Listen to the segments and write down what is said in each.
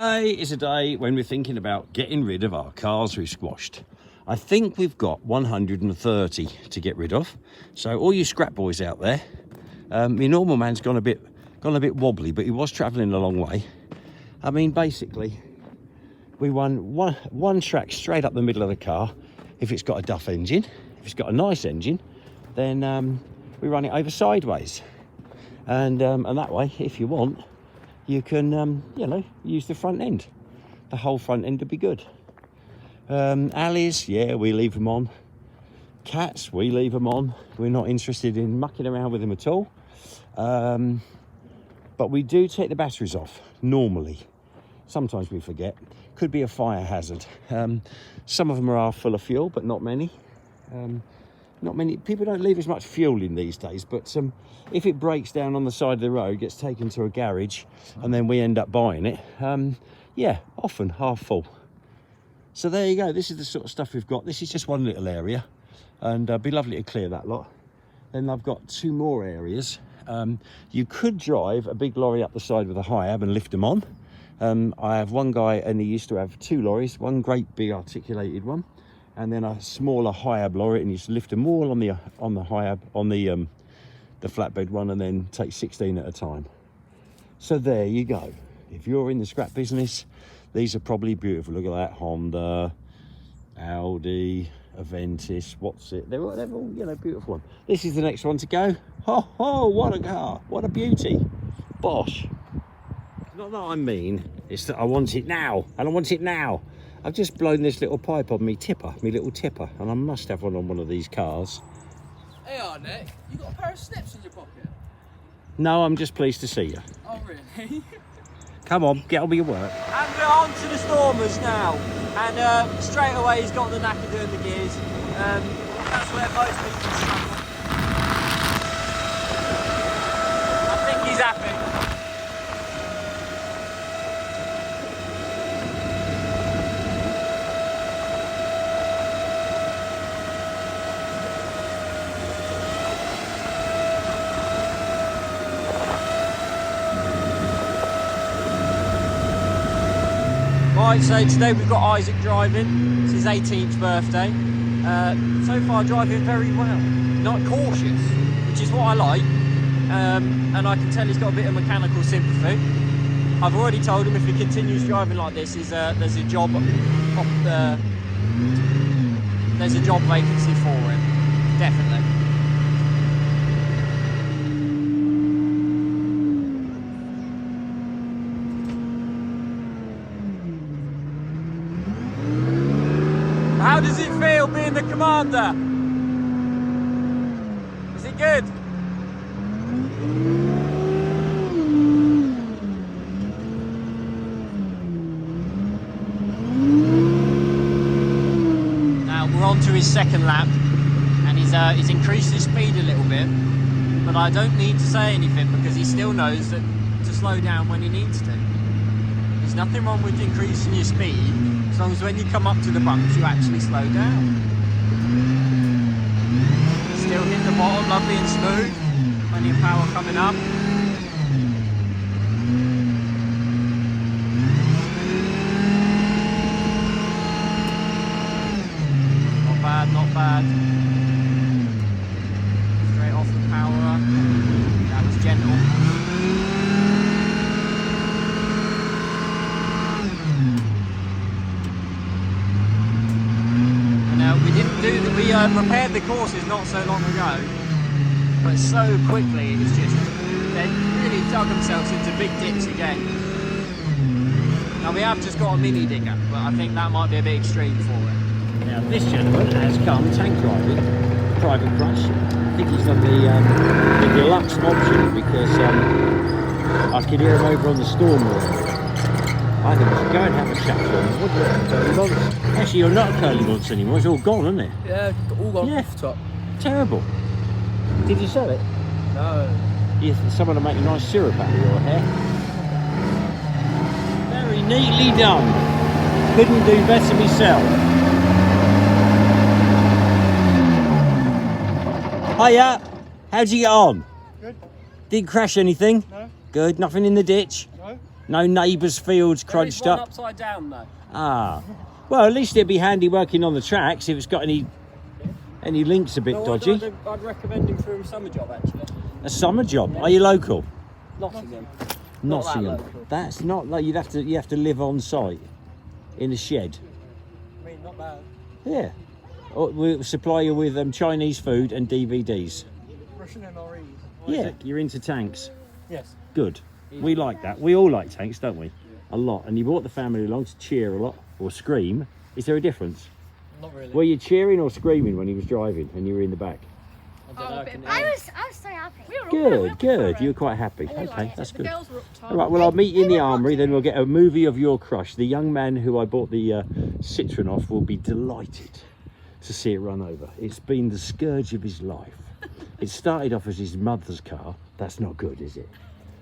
Today is a day when we're thinking about getting rid of our cars we've squashed. I think we've got 130 to get rid of. So all you scrap boys out there, my normal man's gone a bit wobbly, but he was travelling a long way. I mean, basically, we run one track straight up the middle of the car. If it's got a duff engine, if it's got a nice engine, then we run it over sideways. And that way, if you want, you can, use the front end. The whole front end would be good. Alleys, yeah, we leave them on. Cats, we leave them on. We're not interested in mucking around with them at all. But we do take the batteries off, normally. Sometimes we forget. Could be a fire hazard. Some of them are full of fuel, but not many. Not many people don't leave as much fuel in these days, but if it breaks down on the side of the road, gets taken to a garage, and then we end up buying it, yeah, often half full. So there you go. This is the sort of stuff we've got. This is just one little area, and it'd be lovely to clear that lot. Then I've got two more areas. You could drive a big lorry up the side with a high-ab and lift them on. I have one guy, and he used to have two lorries, one great big articulated one, and then a smaller high-ab lorry, and you just lift them all on the high-ab, on the flatbed one, and then take 16 at a time. So there you go. If you're in the scrap business, these are probably beautiful. Look at that Honda, Audi, Aventis, what's it? They're all beautiful one. This is the next one to go. Oh, what a car! What a beauty! Bosh. Not that I mean, it's that I want it now, and I want it now. I've just blown this little pipe on me little tipper, and I must have one on one of these cars. Hey, Nick, you got a pair of snips in your pocket? No, I'm just pleased to see you. Oh, really? Come on, get on with your work. And we're on to the Stormers now. And straight away he's got the knack of doing the gears. That's where most people struggle. I think he's happy. Right, so today we've got Isaac driving. It's his 18th birthday. So far driving very well. Not cautious, which is what I like. And I can tell he's got a bit of mechanical sympathy. I've already told him if he continues driving like this, there's a job there's a job vacancy for him. Definitely. How does it feel being the commander? Is it good? Now we're on to his second lap, and he's increased his speed a little bit, but I don't need to say anything because he still knows that to slow down when he needs to. There's nothing wrong with increasing your speed, as long as when you come up to the bumps you actually slow down. Still hit the bottom lovely and smooth, plenty of power coming up. Not bad, not bad. Straight off the power, that was gentle. We repaired the courses not so long ago, but so quickly it's just, they really dug themselves into big dips again. Now we have just got a mini digger, but I think that might be a bit extreme for it. Now this gentleman has come tank driving, private crush. I think he's done the deluxe option because I could hear him over on the storm room. I think we should go and have a chat to him. What do you reckon, curly nonce? Actually, you're not a curly nonce anymore. It's all gone, isn't it? Yeah, all gone off the top. Terrible. Did you sell it? No. You someone to make a nice syrup out of your hair. Very neatly done. Couldn't do better myself. Hiya. How'd you get on? Good. Didn't crash anything? No. Good. Nothing in the ditch? No. No neighbours' fields crunched There is one up. upside down though. Ah, well, at least it'd be handy working on the tracks if it's got any links a bit No, dodgy. I'd recommend him for a summer job actually. A summer job. Are you local? Nottingham. Nottingham. Not that local. That's not like you have to live on site in a shed. I mean, not bad. Yeah. We'll supply you with Chinese food and DVDs. Russian MREs. Yeah, you're into tanks. Yes. Good. We like that. We all like tanks, don't we? Yeah. A lot. And you brought the family along to cheer a lot or scream. Is there a difference? Not really. Were you cheering or screaming when he was driving and you were in the back? I was so happy. Good. You were quite happy. Okay, that's good. Girls were up top. All right, well, I'll meet you in the Armory, then we'll get a movie of your crush. The young man who I bought the Citroen off will be delighted to see it run over. It's been the scourge of his life. It started off as his mother's car. That's not good, is it?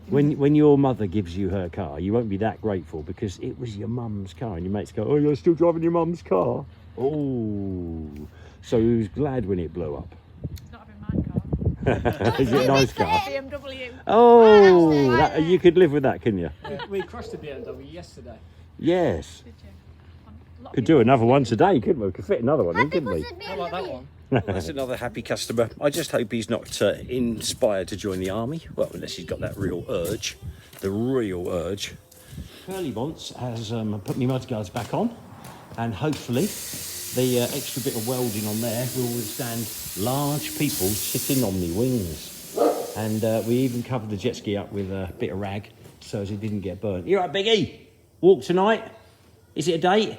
When your mother gives you her car, you won't be that grateful because it was your mum's car, and your mates go, "Oh, you're still driving your mum's car?" Oh, so he was glad when it blew up. Not having my car. Is it a nice car? BMW. Oh, you could live with that, couldn't you? We crushed a BMW yesterday. Yes. Did you? Could do another one today, couldn't we? We could fit another one in, couldn't we? Not like that one. That's another happy customer. I just hope he's not inspired to join the army. Well, unless he's got that real urge. The real urge. Curly Bonts has put my mudguards back on. And hopefully the extra bit of welding on there will withstand large people sitting on the wings. And we even covered the jet ski up with a bit of rag so as it didn't get burnt. You all right, Biggie? Walk tonight? Is it a date?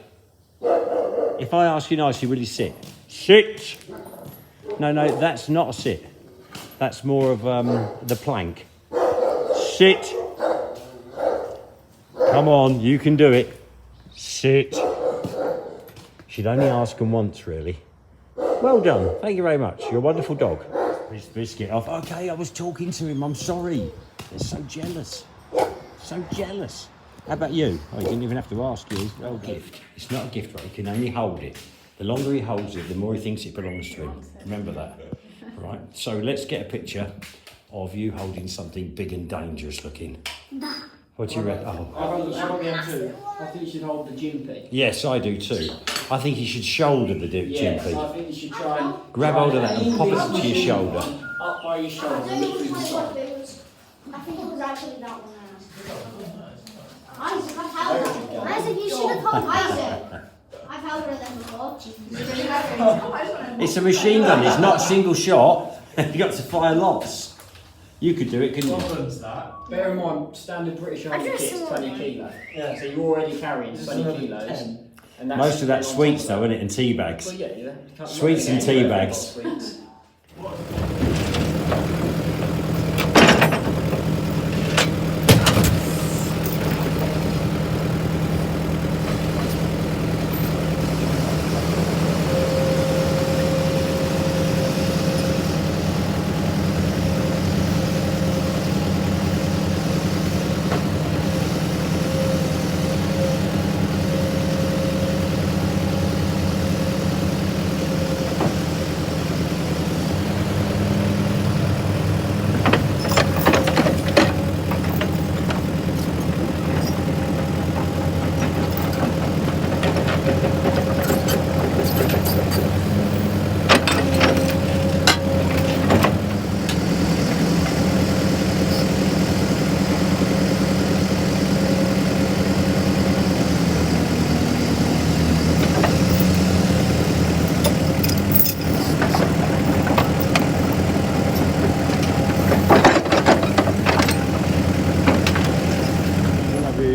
If I ask you nicely, will you sit? Sit! No, that's not a sit. That's more of the plank. Sit! Come on, you can do it. Sit. She'd only ask him once, really. Well done. Thank you very much. You're a wonderful dog. Biscuit off. Okay, I was talking to him. I'm sorry. They're so jealous. So jealous. How about you? Oh, you didn't even have to ask you. Well, gift. It's not a gift, right? He can only hold it. The longer he holds it, the more he thinks it belongs to him. Remember that. Right? So let's get a picture of you holding something big and dangerous looking. What do you reckon? Oh. I think you should hold the Jimpy. Yes, I do too. I think you should shoulder the Yes, Jimpy. I think you should try and... Grab hold of that and pop it to your shoulder. Up by your shoulder. I think it was actually that one. Isaac, I've held her. Isaac, you should have told Isaac. I've held her then before. It's a machine gun, it's not a single shot. You've got to fire lots. You could do it, couldn't you? Problem's that. Bear in mind, standard British Army I kit's just 20 kilo. Yeah. So you're already carrying 20 kilos. And that's Most of that's on sweets top though, isn't it? And tea Well, bags. yeah, you can't Sweets and tea bags. Sweets.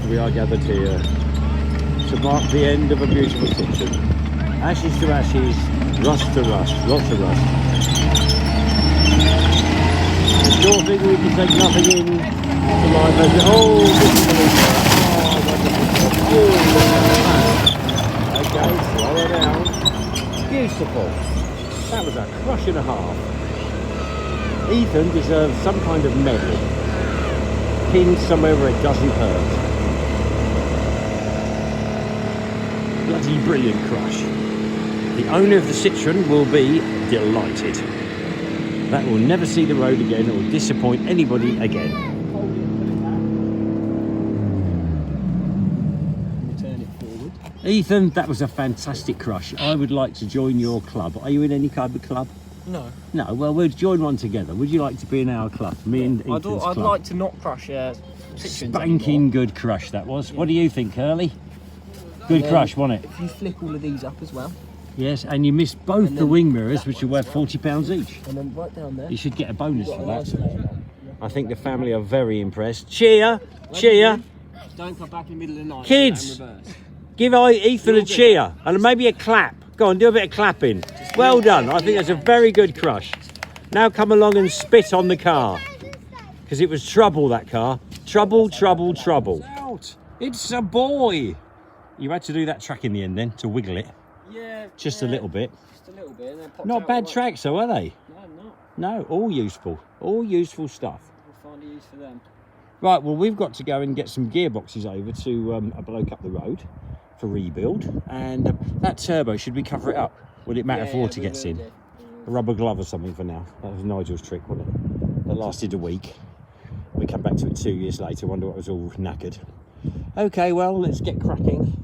We are gathered here to mark the end of a beautiful section. Ashes to ashes, rust to rust, lots of rust. Sure thing we can take nothing in to live as it. Oh, okay, slow her down. Beautiful. That was a crush and a half. Eathan deserves some kind of medal. Pinned somewhere where it doesn't hurt. Bloody brilliant crush. The owner of the Citroen will be delighted. That will never see the road again or disappoint anybody again. Ethan, that was a fantastic crush. I would like to join your club. Are you in any kind of club? No. No, well, we'll join one together. Would you like to be in our club? Me and Ethan's club. I'd like to not crush Spanking good crush that was. Yeah. What do you think, Hurley? Good crush, wasn't it? If you flick all of these up as well. Yes, and you missed both the wing mirrors, which are worth £40 each. And then right down there. You should get a bonus for that. I think the family are very impressed. Cheer! Cheer! Don't come back in the middle of the night. Kids! Give Ethan a cheer and maybe a clap. Go on, do a bit of clapping. Well done. I think that's a very good crush. Now come along and spit on the car. Because it was trouble, that car. Trouble, trouble, trouble. It's a boy. You had to do that track in the end then, to wiggle it. Yeah. Just a little bit. Just a little bit. And then popped Not out bad right. tracks though, are they? No, not. No, all useful. All useful stuff. We'll find a use for them. Right, well, we've got to go and get some gearboxes over to a bloke up the road for rebuild. And that turbo, should we cover it up? Would it matter if water gets in? A rubber glove or something for now. That was Nigel's trick, wasn't it? That lasted a week. We come back to it 2 years later, wonder what was all knackered. Okay, well, let's get cracking.